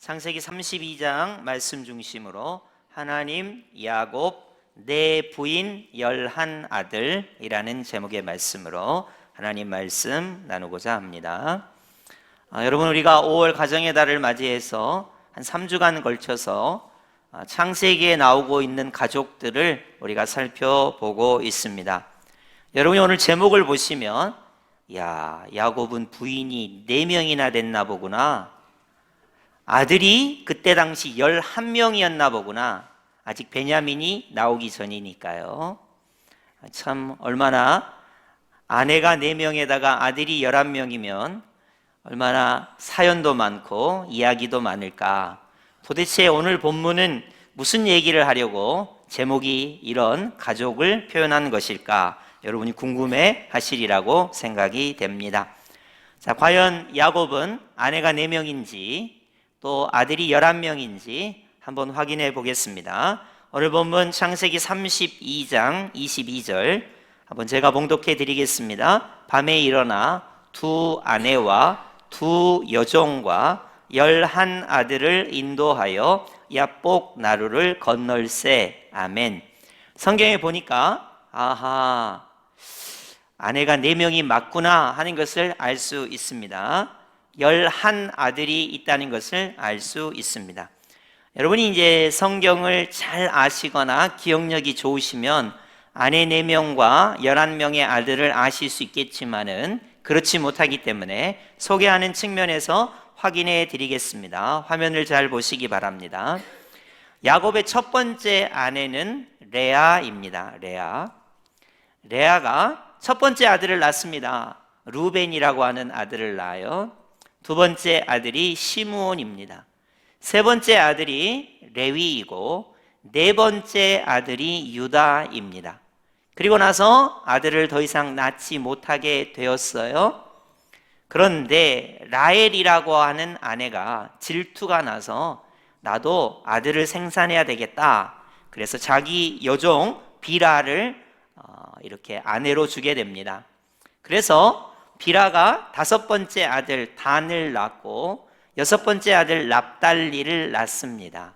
창세기 32장 말씀 중심으로 하나님 야곱 내 부인 11 아들이라는 제목의 말씀으로 하나님 말씀 나누고자 합니다. 여러분, 우리가 5월 가정의 달을 맞이해서 한 3주간 걸쳐서 창세기에 나오고 있는 가족들을 우리가 살펴보고 있습니다. 여러분이 오늘 제목을 보시면 야곱은 부인이 4명이나 됐나 보구나, 아들이 그때 당시 11명이었나 보구나, 아직 베냐민이 나오기 전이니까요. 참 얼마나 아내가 4명에다가 아들이 11명이면 얼마나 사연도 많고 이야기도 많을까. 도대체 오늘 본문은 무슨 얘기를 하려고 제목이 이런 가족을 표현한 것일까, 여러분이 궁금해 하시리라고 생각이 됩니다. 자, 과연 야곱은 아내가 4명인지 또 아들이 11명인지 한번 확인해 보겠습니다. 오늘 본문 창세기 32장 22절 한번 제가 봉독해 드리겠습니다. 밤에 일어나 2 아내와 2 여종과 11 아들을 인도하여 야복 나루를 건널세. 아멘. 성경에 보니까 아내가 4명이 맞구나 하는 것을 알 수 있습니다. 11 아들이 있다는 것을 알 수 있습니다. 여러분이 이제 성경을 잘 아시거나 기억력이 좋으시면 아내 4명과 11명의 아들을 아실 수 있겠지만은 그렇지 못하기 때문에 소개하는 측면에서 확인해 드리겠습니다. 화면을 잘 보시기 바랍니다. 야곱의 첫 번째 아내는 레아입니다. 레아가 첫 번째 아들을 낳습니다. 루벤이라고 하는 아들을 낳아요. 두 번째 아들이 시므온입니다. 세 번째 아들이 레위이고 네 번째 아들이 유다입니다. 그리고 나서 아들을 더 이상 낳지 못하게 되었어요. 그런데 라헬이라고 하는 아내가 질투가 나서 나도 아들을 생산해야 되겠다. 그래서 자기 여종 비라를 이렇게 아내로 주게 됩니다. 그래서 비라가 5번째 아들 단을 낳고 6번째 아들 납달리를 낳습니다.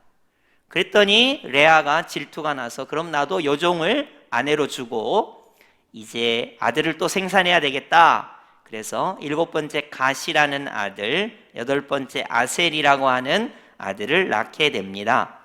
그랬더니 레아가 질투가 나서 그럼 나도 여종을 아내로 주고 이제 아들을 또 생산해야 되겠다. 그래서 7번째 갓이라는 아들, 8번째 아셀이라고 하는 아들을 낳게 됩니다.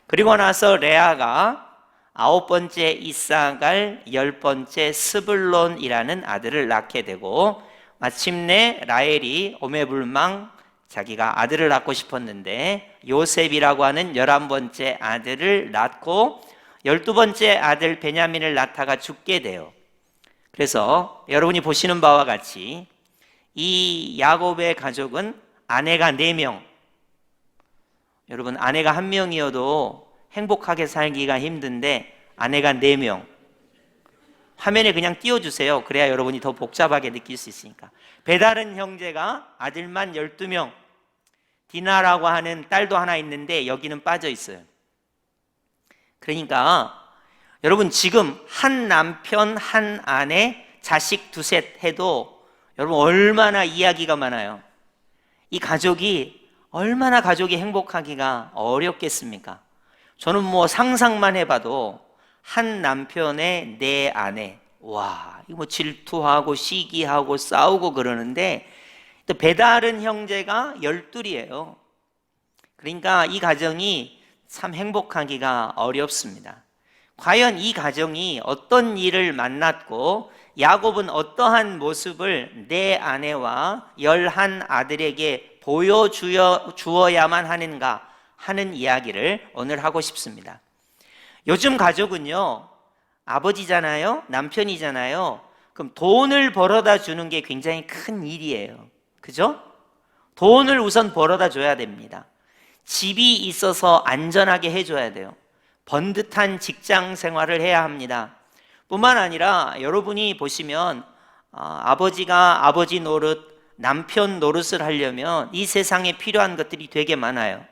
그리고 나서 레아가 9번째 이사갈, 10번째 스불론이라는 아들을 낳게 되고 마침내 라헬이 오매불망 자기가 아들을 낳고 싶었는데 요셉이라고 하는 11번째 아들을 낳고 12번째 아들 베냐민을 낳다가 죽게 돼요. 그래서 여러분이 보시는 바와 같이 이 야곱의 가족은 아내가 4명, 여러분 아내가 1명이어도 행복하게 살기가 힘든데 아내가 4명, 화면에 그냥 띄워주세요. 그래야 여러분이 더 복잡하게 느낄 수 있으니까. 배다른 형제가 아들만 12명, 디나라고 하는 딸도 하나 있는데 여기는 빠져 있어요. 그러니까 여러분 지금 한 남편 한 아내 자식 2셋 해도 여러분 얼마나 이야기가 많아요. 이 가족이 얼마나 가족이 행복하기가 어렵겠습니까? 저는 상상만 해봐도 한 남편의 4 아내, 이거 질투하고 시기하고 싸우고 그러는데 또 배다른 형제가 12이에요. 그러니까 이 가정이 참 행복하기가 어렵습니다. 과연 이 가정이 어떤 일을 만났고 야곱은 어떠한 모습을 4 아내와 11 아들에게 보여주어야만 하는가 하는 이야기를 오늘 하고 싶습니다. 요즘 가족은요, 아버지잖아요, 남편이잖아요. 그럼 돈을 벌어다 주는 게 굉장히 큰 일이에요. 그죠? 돈을 우선 벌어다 줘야 됩니다. 집이 있어서 안전하게 해줘야 돼요. 번듯한 직장 생활을 해야 합니다. 뿐만 아니라 여러분이 보시면 아버지가 아버지 노릇, 남편 노릇을 하려면 이 세상에 필요한 것들이 되게 많아요.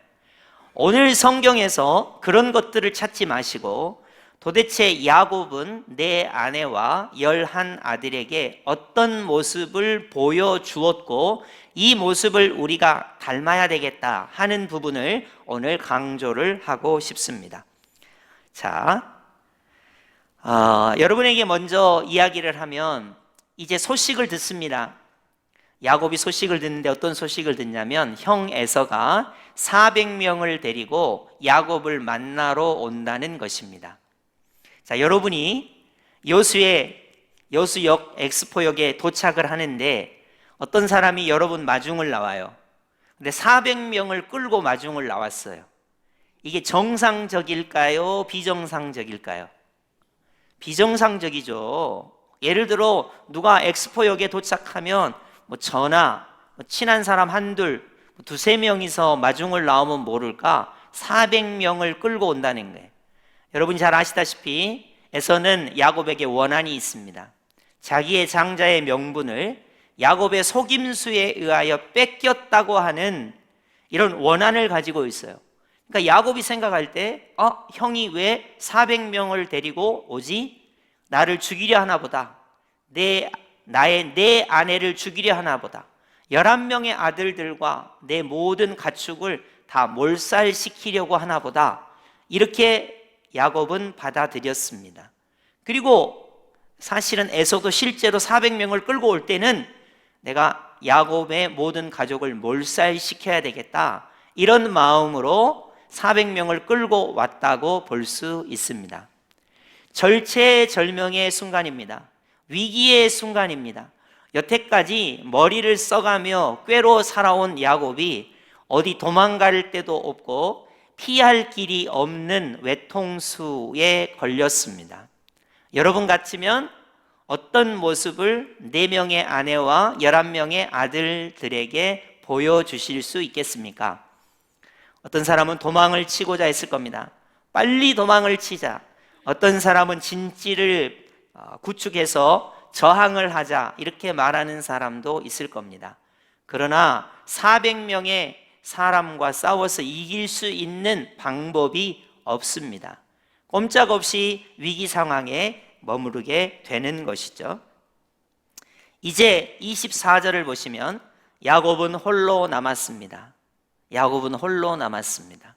오늘 성경에서 그런 것들을 찾지 마시고 도대체 야곱은 내 아내와 11 아들에게 어떤 모습을 보여주었고 이 모습을 우리가 닮아야 되겠다 하는 부분을 오늘 강조를 하고 싶습니다. 자, 여러분에게 먼저 이야기를 하면 이제 소식을 듣습니다. 야곱이 소식을 듣는데 어떤 소식을 듣냐면 형 에서가 400명을 데리고 야곱을 만나러 온다는 것입니다. 자, 여러분이 여수역 엑스포역에 도착을 하는데 어떤 사람이 여러분 마중을 나와요. 근데 400명을 끌고 마중을 나왔어요. 이게 정상적일까요? 비정상적일까요? 비정상적이죠. 예를 들어 누가 엑스포역에 도착하면 전하, 친한 사람 한둘, 두세 명이서 마중을 나오면 모를까 400명을 끌고 온다는 거예요. 여러분이 잘 아시다시피 에서는 야곱에게 원한이 있습니다. 자기의 장자의 명분을 야곱의 속임수에 의하여 뺏겼다고 하는 이런 원한을 가지고 있어요. 그러니까 야곱이 생각할 때 형이 왜 400명을 데리고 오지? 나를 죽이려 하나 보다. 내 아내를 죽이려 하나 보다. 11명의 아들들과 내 모든 가축을 다 몰살시키려고 하나 보다. 이렇게 야곱은 받아들였습니다. 그리고 사실은 에서도 실제로 400명을 끌고 올 때는 내가 야곱의 모든 가족을 몰살시켜야 되겠다, 이런 마음으로 400명을 끌고 왔다고 볼 수 있습니다. 절체절명의 순간입니다. 위기의 순간입니다. 여태까지 머리를 써가며 꾀로 살아온 야곱이 어디 도망갈 데도 없고 피할 길이 없는 외통수에 걸렸습니다. 여러분 같으면 어떤 모습을 4명의 아내와 11명의 아들들에게 보여주실 수 있겠습니까? 어떤 사람은 도망을 치고자 했을 겁니다. 빨리 도망을 치자. 어떤 사람은 진지를 구축해서 저항을 하자, 이렇게 말하는 사람도 있을 겁니다. 그러나 400명의 사람과 싸워서 이길 수 있는 방법이 없습니다. 꼼짝없이 위기 상황에 머무르게 되는 것이죠. 이제 24절을 보시면 야곱은 홀로 남았습니다. 야곱은 홀로 남았습니다.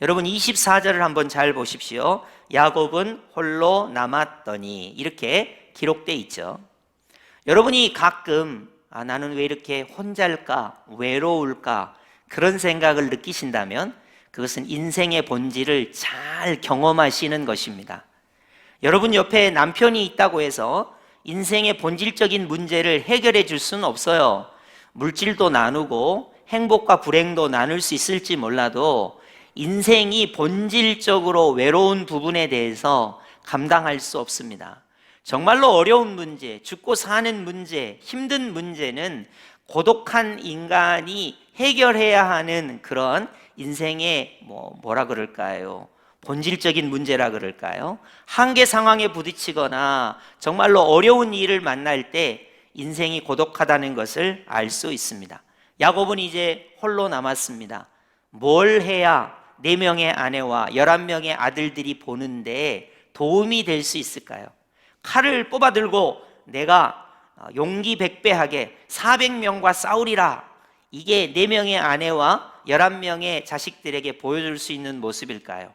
여러분 24절을 한번 잘 보십시오. 야곱은 홀로 남았더니 이렇게 기록되어 있죠. 여러분이 가끔 나는 왜 이렇게 혼자일까, 외로울까, 그런 생각을 느끼신다면 그것은 인생의 본질을 잘 경험하시는 것입니다. 여러분 옆에 남편이 있다고 해서 인생의 본질적인 문제를 해결해 줄 수는 없어요. 물질도 나누고 행복과 불행도 나눌 수 있을지 몰라도 인생이 본질적으로 외로운 부분에 대해서 감당할 수 없습니다. 정말로 어려운 문제, 죽고 사는 문제, 힘든 문제는 고독한 인간이 해결해야 하는 그런 인생의 뭐라 그럴까요? 본질적인 문제라 그럴까요? 한계 상황에 부딪히거나 정말로 어려운 일을 만날 때 인생이 고독하다는 것을 알 수 있습니다. 야곱은 이제 홀로 남았습니다. 뭘 해야 4명의 아내와 11명의 아들들이 보는데 도움이 될 수 있을까요? 칼을 뽑아들고 내가 용기 백배하게 400명과 싸우리라, 이게 4명의 아내와 11명의 자식들에게 보여줄 수 있는 모습일까요?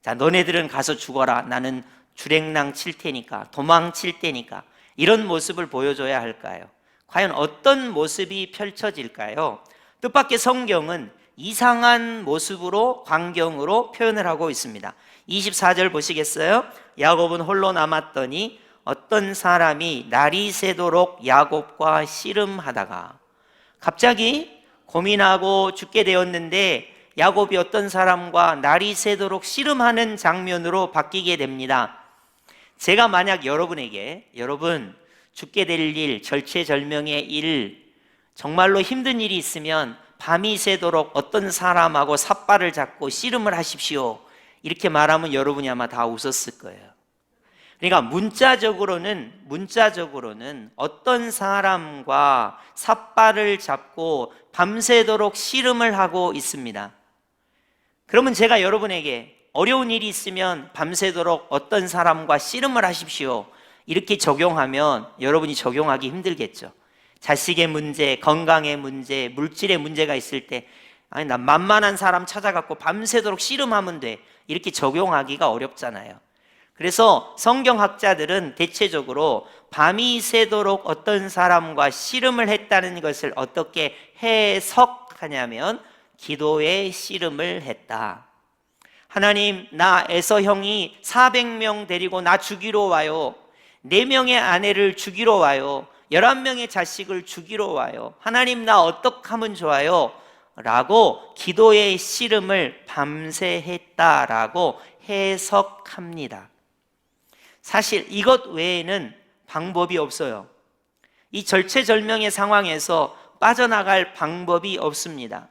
자, 너네들은 가서 죽어라, 나는 주랭랑 칠 테니까, 도망칠 테니까, 이런 모습을 보여줘야 할까요? 과연 어떤 모습이 펼쳐질까요? 뜻밖의 성경은 이상한 모습으로, 광경으로 표현을 하고 있습니다. 24절 보시겠어요? 야곱은 홀로 남았더니 어떤 사람이 날이 새도록 야곱과 씨름하다가, 갑자기 고민하고 죽게 되었는데 야곱이 어떤 사람과 날이 새도록 씨름하는 장면으로 바뀌게 됩니다. 제가 만약 여러분에게 여러분 죽게 될 일, 절체절명의 일, 정말로 힘든 일이 있으면 밤이 새도록 어떤 사람하고 삿발을 잡고 씨름을 하십시오, 이렇게 말하면 여러분이 아마 다 웃었을 거예요. 그러니까 문자적으로는 어떤 사람과 삿발을 잡고 밤새도록 씨름을 하고 있습니다. 그러면 제가 여러분에게 어려운 일이 있으면 밤새도록 어떤 사람과 씨름을 하십시오. 이렇게 적용하면 여러분이 적용하기 힘들겠죠. 자식의 문제, 건강의 문제, 물질의 문제가 있을 때 아니 난 만만한 사람 찾아갖고 밤새도록 씨름하면 돼. 이렇게 적용하기가 어렵잖아요. 그래서 성경학자들은 대체적으로 밤이 새도록 어떤 사람과 씨름을 했다는 것을 어떻게 해석하냐면 기도의 씨름을 했다. 하나님, 나 에서 형이 400명 데리고 나 죽이러 와요. 4명의 아내를 죽이러 와요. 11명의 자식을 죽이러 와요. 하나님, 나 어떻게 하면 좋아요? 라고 기도의 씨름을 밤새 했다라고 해석합니다. 사실 이것 외에는 방법이 없어요. 이 절체절명의 상황에서 빠져나갈 방법이 없습니다.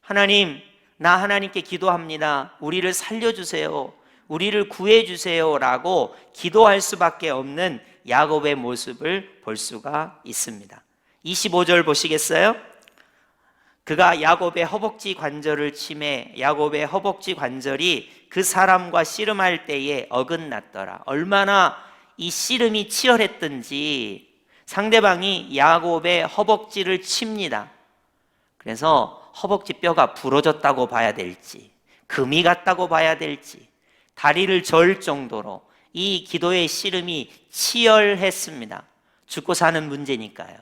하나님, 나 하나님께 기도합니다. 우리를 살려주세요. 우리를 구해주세요. 라고 기도할 수밖에 없는 야곱의 모습을 볼 수가 있습니다. 25절 보시겠어요? 그가 야곱의 허벅지 관절을 치매 야곱의 허벅지 관절이 그 사람과 씨름할 때에 어긋났더라. 얼마나 이 씨름이 치열했던지 상대방이 야곱의 허벅지를 칩니다. 그래서 허벅지 뼈가 부러졌다고 봐야 될지 금이 갔다고 봐야 될지 다리를 절 정도로 이 기도의 씨름이 치열했습니다. 죽고 사는 문제니까요.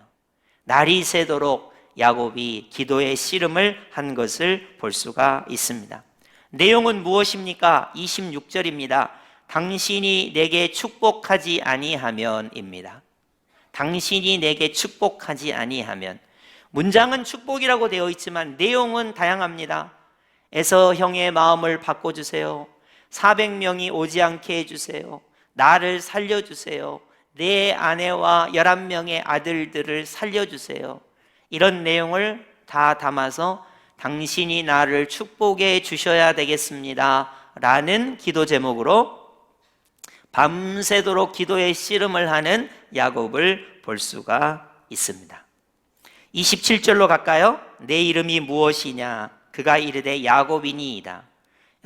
날이 새도록 야곱이 기도의 씨름을 한 것을 볼 수가 있습니다. 내용은 무엇입니까? 26절입니다. 당신이 내게 축복하지 아니하면입니다. 당신이 내게 축복하지 아니하면. 문장은 축복이라고 되어 있지만 내용은 다양합니다. 에서 형의 마음을 바꿔주세요. 400명이 오지 않게 해주세요. 나를 살려주세요. 내 아내와 11명의 아들들을 살려주세요. 이런 내용을 다 담아서 당신이 나를 축복해 주셔야 되겠습니다. 라는 기도 제목으로 밤새도록 기도의 씨름을 하는 야곱을 볼 수가 있습니다. 27절로 갈까요? 내 이름이 무엇이냐? 그가 이르되 야곱이니이다.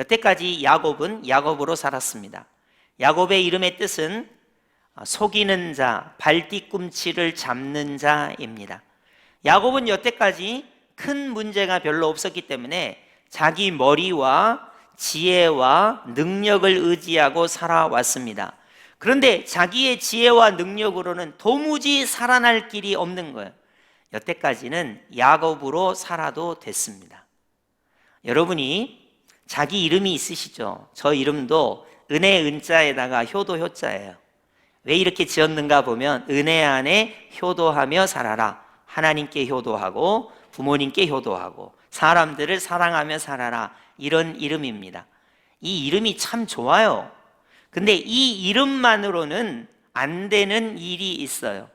여태까지 야곱은 야곱으로 살았습니다. 야곱의 이름의 뜻은 속이는 자, 발뒤꿈치를 잡는 자입니다. 야곱은 여태까지 큰 문제가 별로 없었기 때문에 자기 머리와 지혜와 능력을 의지하고 살아왔습니다. 그런데 자기의 지혜와 능력으로는 도무지 살아날 길이 없는 거예요. 여태까지는 야곱으로 살아도 됐습니다. 여러분이 자기 이름이 있으시죠? 저 이름도 은혜 은자에다가 효도 효자예요. 왜 이렇게 지었는가 보면 은혜 안에 효도하며 살아라. 하나님께 효도하고 부모님께 효도하고 사람들을 사랑하며 살아라. 이런 이름입니다. 이 이름이 참 좋아요. 근데 이 이름만으로는 안 되는 일이 있어요.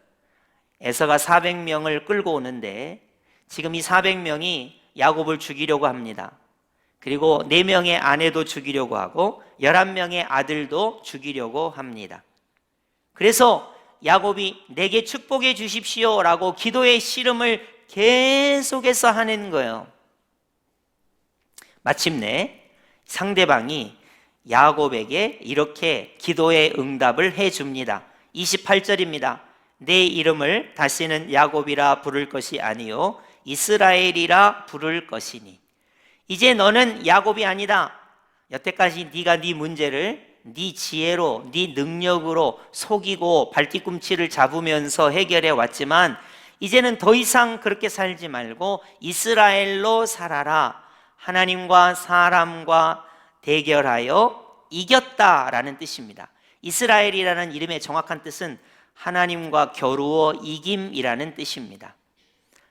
에서가 400명을 끌고 오는데 지금 이 400명이 야곱을 죽이려고 합니다. 그리고 4명의 아내도 죽이려고 하고 11명의 아들도 죽이려고 합니다. 그래서 야곱이 내게 축복해 주십시오 라고 기도의 씨름을 계속해서 하는 거예요. 마침내 상대방이 야곱에게 이렇게 기도의 응답을 해줍니다. 28절입니다. 내 이름을 다시는 야곱이라 부를 것이 아니요 이스라엘이라 부를 것이니. 이제 너는 야곱이 아니다. 여태까지 네가 네 문제를 네 지혜로 네 능력으로 속이고 발뒤꿈치를 잡으면서 해결해 왔지만 이제는 더 이상 그렇게 살지 말고 이스라엘로 살아라. 하나님과 사람과 대결하여 이겼다라는 뜻입니다. 이스라엘이라는 이름의 정확한 뜻은 하나님과 겨루어 이김이라는 뜻입니다.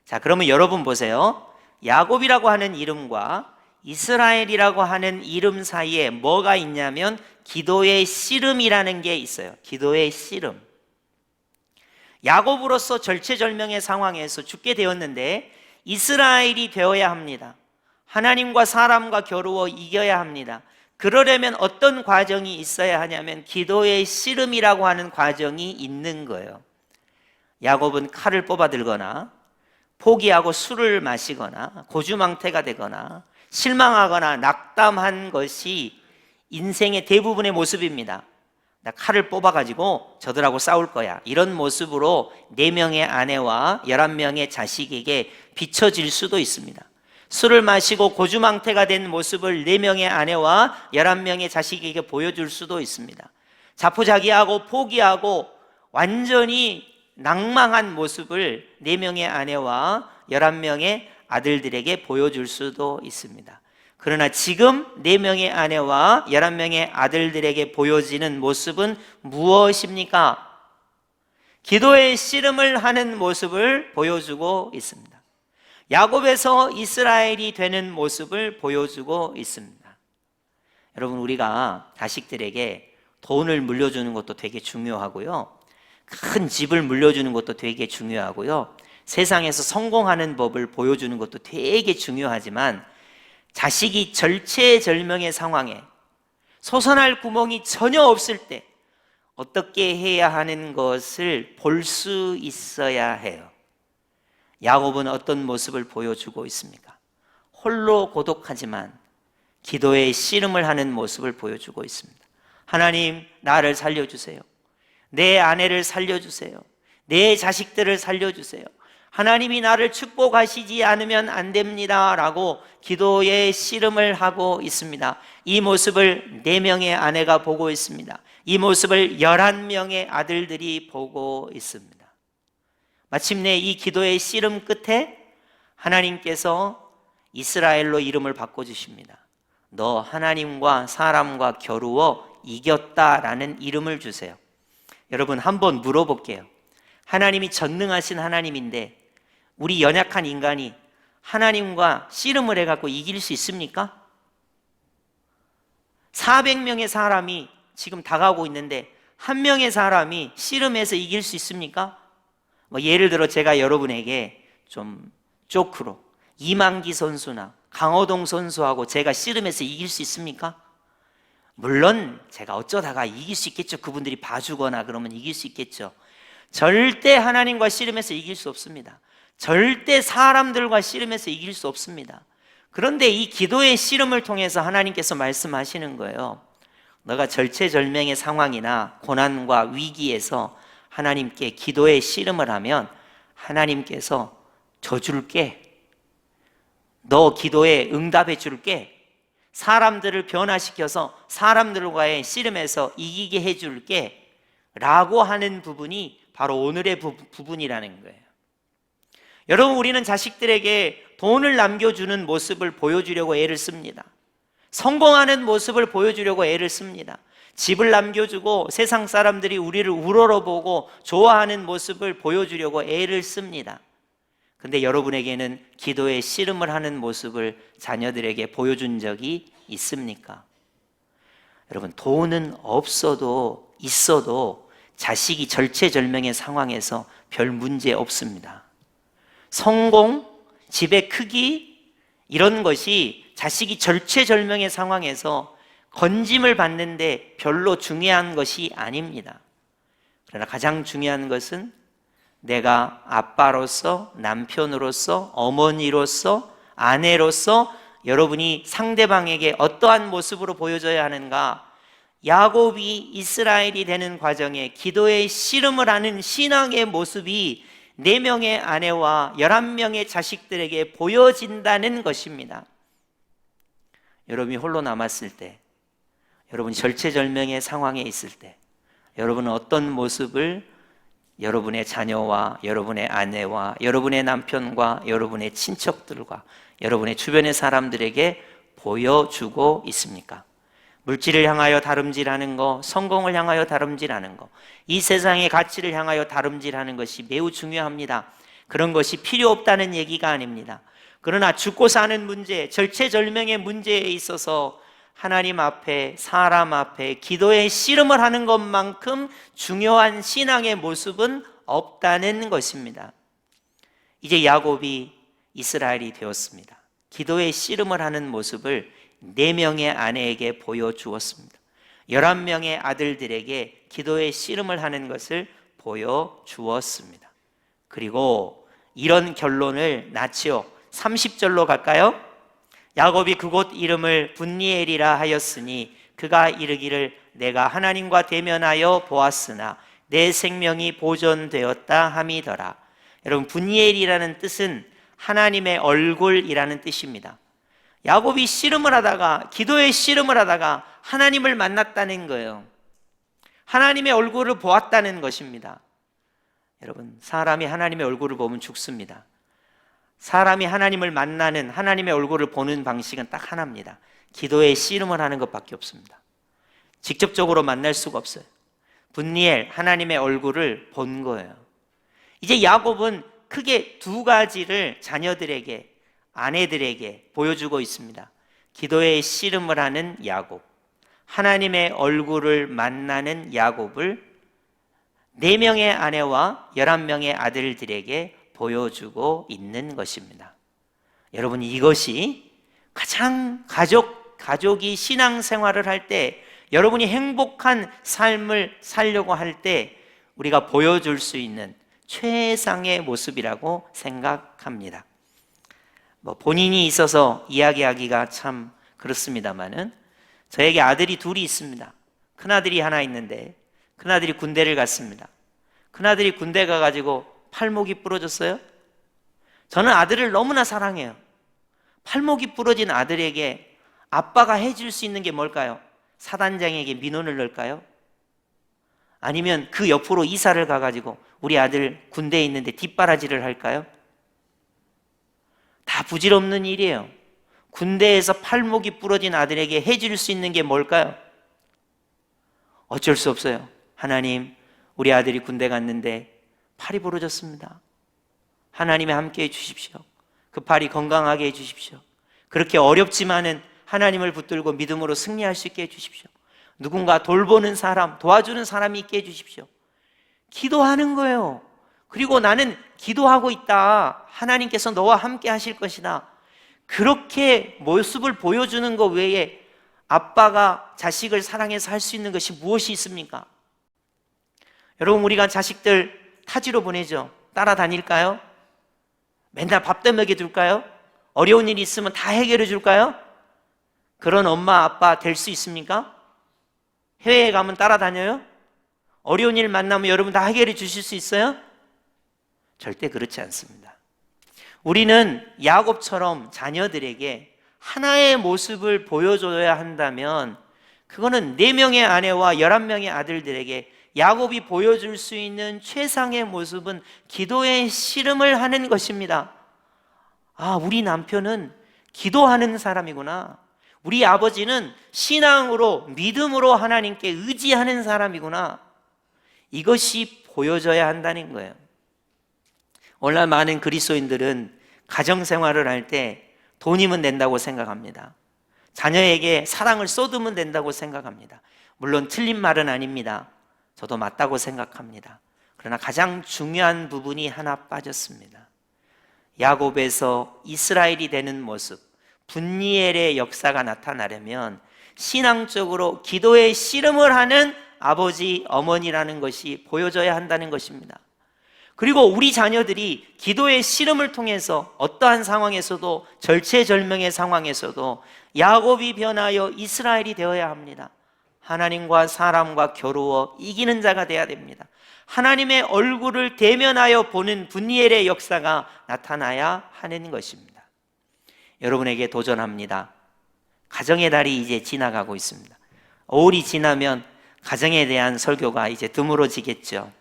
자, 그러면 여러분 보세요. 야곱이라고 하는 이름과 이스라엘이라고 하는 이름 사이에 뭐가 있냐면 기도의 씨름이라는 게 있어요. 기도의 씨름. 야곱으로서 절체절명의 상황에서 죽게 되었는데 이스라엘이 되어야 합니다. 하나님과 사람과 겨루어 이겨야 합니다. 그러려면 어떤 과정이 있어야 하냐면 기도의 씨름이라고 하는 과정이 있는 거예요. 야곱은 칼을 뽑아 들거나 포기하고 술을 마시거나 고주망태가 되거나 실망하거나 낙담한 것이 인생의 대부분의 모습입니다. 나 칼을 뽑아가지고 저들하고 싸울 거야. 이런 모습으로 4명의 아내와 11명의 자식에게 비춰질 수도 있습니다. 술을 마시고 고주망태가 된 모습을 4명의 아내와 11명의 자식에게 보여줄 수도 있습니다. 자포자기하고 포기하고 완전히 낭망한 모습을 4명의 아내와 11명의 아들들에게 보여줄 수도 있습니다. 그러나 지금 4명의 아내와 11명의 아들들에게 보여지는 모습은 무엇입니까? 기도의 씨름을 하는 모습을 보여주고 있습니다. 야곱에서 이스라엘이 되는 모습을 보여주고 있습니다. 여러분, 우리가 자식들에게 돈을 물려주는 것도 되게 중요하고요, 큰 집을 물려주는 것도 되게 중요하고요, 세상에서 성공하는 법을 보여주는 것도 되게 중요하지만 자식이 절체절명의 상황에 솟아날 구멍이 전혀 없을 때 어떻게 해야 하는 것을 볼 수 있어야 해요. 야곱은 어떤 모습을 보여주고 있습니까? 홀로 고독하지만 기도의 씨름을 하는 모습을 보여주고 있습니다. 하나님, 나를 살려주세요. 내 아내를 살려주세요. 내 자식들을 살려주세요. 하나님이 나를 축복하시지 않으면 안 됩니다 라고 기도의 씨름을 하고 있습니다. 이 모습을 4명의 아내가 보고 있습니다. 이 모습을 11명의 아들들이 보고 있습니다. 마침내 이 기도의 씨름 끝에 하나님께서 이스라엘로 이름을 바꿔주십니다. 너 하나님과 사람과 겨루어 이겼다라는 이름을 주세요. 여러분, 한번 물어볼게요. 하나님이 전능하신 하나님인데 우리 연약한 인간이 하나님과 씨름을 해갖고 이길 수 있습니까? 400명의 사람이 지금 다가오고 있는데 한 명의 사람이 씨름해서 이길 수 있습니까? 예를 들어 제가 여러분에게 좀 조크로 이만기 선수나 강호동 선수하고 제가 씨름해서 이길 수 있습니까? 물론 제가 어쩌다가 이길 수 있겠죠. 그분들이 봐주거나 그러면 이길 수 있겠죠. 절대 하나님과 씨름해서 이길 수 없습니다. 절대 사람들과 씨름해서 이길 수 없습니다. 그런데 이 기도의 씨름을 통해서 하나님께서 말씀하시는 거예요. 너가 절체절명의 상황이나 고난과 위기에서 하나님께 기도의 씨름을 하면 하나님께서 져줄게. 너 기도에 응답해 줄게. 사람들을 변화시켜서 사람들과의 씨름에서 이기게 해줄게 라고 하는 부분이 바로 오늘의 부분이라는 거예요. 여러분, 우리는 자식들에게 돈을 남겨주는 모습을 보여주려고 애를 씁니다. 성공하는 모습을 보여주려고 애를 씁니다. 집을 남겨주고 세상 사람들이 우리를 우러러보고 좋아하는 모습을 보여주려고 애를 씁니다. 근데 여러분에게는 기도의 씨름을 하는 모습을 자녀들에게 보여준 적이 있습니까? 여러분, 돈은 없어도 있어도 자식이 절체절명의 상황에서 별 문제 없습니다. 성공, 집의 크기 이런 것이 자식이 절체절명의 상황에서 건짐을 받는데 별로 중요한 것이 아닙니다. 그러나 가장 중요한 것은 내가 아빠로서, 남편으로서, 어머니로서, 아내로서 여러분이 상대방에게 어떠한 모습으로 보여줘야 하는가? 야곱이 이스라엘이 되는 과정에 기도의 씨름을 하는 신앙의 모습이 4명의 아내와 11명의 자식들에게 보여진다는 것입니다. 여러분이 홀로 남았을 때, 여러분이 절체절명의 상황에 있을 때, 여러분은 어떤 모습을 여러분의 자녀와 여러분의 아내와 여러분의 남편과 여러분의 친척들과 여러분의 주변의 사람들에게 보여주고 있습니까? 물질을 향하여 다름질하는 거, 성공을 향하여 다름질하는 거, 이 세상의 가치를 향하여 다름질하는 것이 매우 중요합니다. 그런 것이 필요 없다는 얘기가 아닙니다. 그러나 죽고 사는 문제, 절체절명의 문제에 있어서 하나님 앞에, 사람 앞에 기도의 씨름을 하는 것만큼 중요한 신앙의 모습은 없다는 것입니다. 이제 야곱이 이스라엘이 되었습니다. 기도의 씨름을 하는 모습을 4명의 아내에게 보여주었습니다. 11명의 아들들에게 기도의 씨름을 하는 것을 보여주었습니다. 그리고 이런 결론을 낳지요. 30절로 갈까요? 야곱이 그곳 이름을 분니엘이라 하였으니 그가 이르기를 내가 하나님과 대면하여 보았으나 내 생명이 보존되었다 함이더라. 여러분, 분이엘이라는 뜻은 하나님의 얼굴이라는 뜻입니다. 야곱이 씨름을 하다가, 기도의 씨름을 하다가 하나님을 만났다는 거예요. 하나님의 얼굴을 보았다는 것입니다. 여러분, 사람이 하나님의 얼굴을 보면 죽습니다. 사람이 하나님을 만나는, 하나님의 얼굴을 보는 방식은 딱 하나입니다. 기도의 씨름을 하는 것밖에 없습니다. 직접적으로 만날 수가 없어요. 분니엘, 하나님의 얼굴을 본 거예요. 이제 야곱은 크게 두 가지를 자녀들에게, 아내들에게 보여주고 있습니다. 기도의 씨름을 하는 야곱, 하나님의 얼굴을 만나는 야곱을 4명의 아내와 11명의 아들들에게 보여주고 있는 것입니다. 여러분, 이것이 가장 가족이 신앙생활을 할 때, 여러분이 행복한 삶을 살려고 할 때 우리가 보여줄 수 있는 최상의 모습이라고 생각합니다. 본인이 있어서 이야기하기가 참 그렇습니다만은, 저에게 아들이 둘이 있습니다. 큰아들이 하나 있는데 큰아들이 군대를 갔습니다. 큰아들이 군대 가가지고 팔목이 부러졌어요. 저는 아들을 너무나 사랑해요. 팔목이 부러진 아들에게 아빠가 해줄 수 있는 게 뭘까요? 사단장에게 민원을 넣을까요? 아니면 그 옆으로 이사를 가가지고 우리 아들 군대에 있는데 뒷바라지를 할까요? 다 부질없는 일이에요. 군대에서 팔목이 부러진 아들에게 해줄 수 있는 게 뭘까요? 어쩔 수 없어요. 하나님, 우리 아들이 군대 갔는데 팔이 부러졌습니다. 하나님이 함께 해주십시오. 그 팔이 건강하게 해주십시오. 그렇게 어렵지만은 하나님을 붙들고 믿음으로 승리할 수 있게 해주십시오. 누군가 돌보는 사람, 도와주는 사람이 있게 해주십시오. 기도하는 거예요. 그리고 나는 기도하고 있다. 하나님께서 너와 함께 하실 것이다. 그렇게 모습을 보여주는 것 외에 아빠가 자식을 사랑해서 할 수 있는 것이 무엇이 있습니까? 여러분, 우리가 자식들 타지로 보내죠. 따라다닐까요? 맨날 밥도 먹여줄까요? 어려운 일이 있으면 다 해결해 줄까요? 그런 엄마, 아빠 될 수 있습니까? 해외에 가면 따라다녀요? 어려운 일 만나면 여러분 다 해결해 주실 수 있어요? 절대 그렇지 않습니다. 우리는 야곱처럼 자녀들에게 하나의 모습을 보여줘야 한다면, 그거는 4명의 아내와 11명의 아들들에게 야곱이 보여줄 수 있는 최상의 모습은 기도의 씨름을 하는 것입니다. 아, 우리 남편은 기도하는 사람이구나. 우리 아버지는 신앙으로, 믿음으로 하나님께 의지하는 사람이구나. 이것이 보여져야 한다는 거예요. 오늘날 많은 그리스도인들은 가정생활을 할 때 돈이면 된다고 생각합니다. 자녀에게 사랑을 쏟으면 된다고 생각합니다. 물론 틀린 말은 아닙니다. 저도 맞다고 생각합니다. 그러나 가장 중요한 부분이 하나 빠졌습니다. 야곱에서 이스라엘이 되는 모습, 분니엘의 역사가 나타나려면 신앙적으로 기도의 씨름을 하는 아버지, 어머니라는 것이 보여져야 한다는 것입니다. 그리고 우리 자녀들이 기도의 씨름을 통해서 어떠한 상황에서도, 절체절명의 상황에서도 야곱이 변하여 이스라엘이 되어야 합니다. 하나님과 사람과 겨루어 이기는 자가 되어야 됩니다. 하나님의 얼굴을 대면하여 보는 분니엘의 역사가 나타나야 하는 것입니다. 여러분에게 도전합니다. 가정의 달이 이제 지나가고 있습니다. 5월이 지나면 가정에 대한 설교가 이제 드물어지겠죠.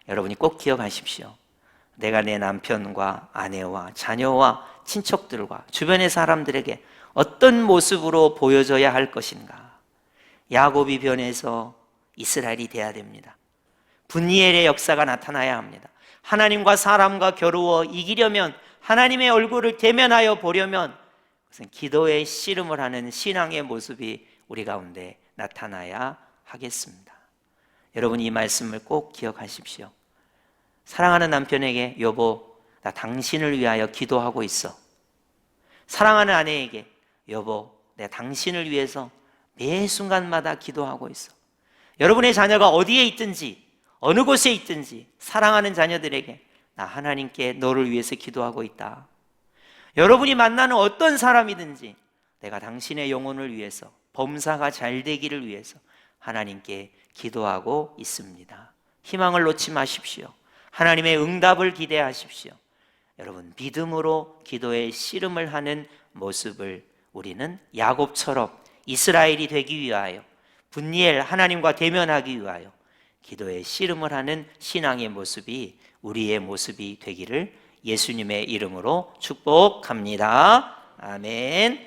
여러분이 꼭 기억하십시오. 내가 내 남편과 아내와 자녀와 친척들과 주변의 사람들에게 어떤 모습으로 보여져야 할 것인가. 야곱이 변해서 이스라엘이 돼야 됩니다. 분니엘의 역사가 나타나야 합니다. 하나님과 사람과 겨루어 이기려면, 하나님의 얼굴을 대면하여 보려면 그것은 기도의 씨름을 하는 신앙의 모습이 우리 가운데 나타나야 하겠습니다. 여러분, 이 말씀을 꼭 기억하십시오. 사랑하는 남편에게, 여보, 나 당신을 위하여 기도하고 있어. 사랑하는 아내에게, 여보, 내가 당신을 위해서 매 순간마다 기도하고 있어. 여러분의 자녀가 어디에 있든지, 어느 곳에 있든지 사랑하는 자녀들에게, 나 하나님께 너를 위해서 기도하고 있다. 여러분이 만나는 어떤 사람이든지 내가 당신의 영혼을 위해서, 범사가 잘 되기를 위해서 하나님께 기도하고 있습니다. 희망을 놓지 마십시오. 하나님의 응답을 기대하십시오. 여러분, 믿음으로 기도에 씨름을 하는 모습을 우리는 야곱처럼 이스라엘이 되기 위하여, 분리엘 하나님과 대면하기 위하여 기도에 씨름을 하는 신앙의 모습이 우리의 모습이 되기를 예수님의 이름으로 축복합니다. 아멘.